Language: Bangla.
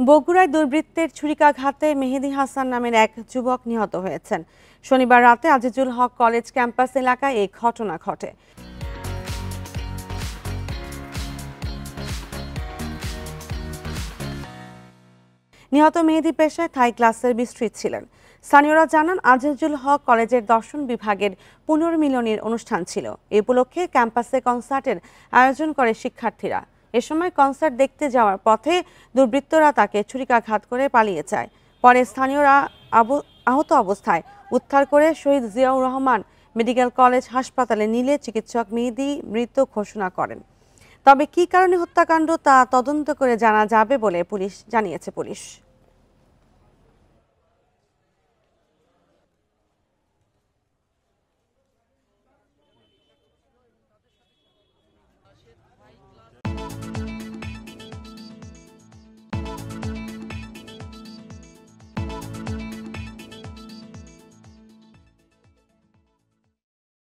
বগুড়ায় দুর্বৃত্তের ছুরিকাঘাতে মেহেদী হাসান নামের এক যুবক নিহত হয়েছেন। শনিবার রাতে আজিজুল হক কলেজ ক্যাম্পাস এলাকায় এই ঘটনা ঘটে। নিহত মেহেদী পেশায় থাই ক্লাসের বিস্মৃত ছিলেন। স্থানীয়রা জানান, আজিজুল হক কলেজের দর্শন বিভাগের পুনর্মিলনীর অনুষ্ঠান ছিল। এই উপলক্ষে ক্যাম্পাসে কনসার্টের আয়োজন করে শিক্ষার্থীরা। এ সময় কনসার্ট দেখতে যাওয়ার পথে দুর্বৃত্তরা তাকে ছুরিকাঘাত করে পালিয়ে যায়। পরে স্থানীয়রা আহত অবস্থায় উদ্ধার করে শহীদ জিয়াউর রহমান মেডিকেল কলেজ হাসপাতালে নিলে চিকিৎসক মেহেদী মৃত ঘোষণা করেন। তবে কী কারণে হত্যাকাণ্ড তা তদন্ত করে জানা যাবে বলে পুলিশ জানিয়েছে।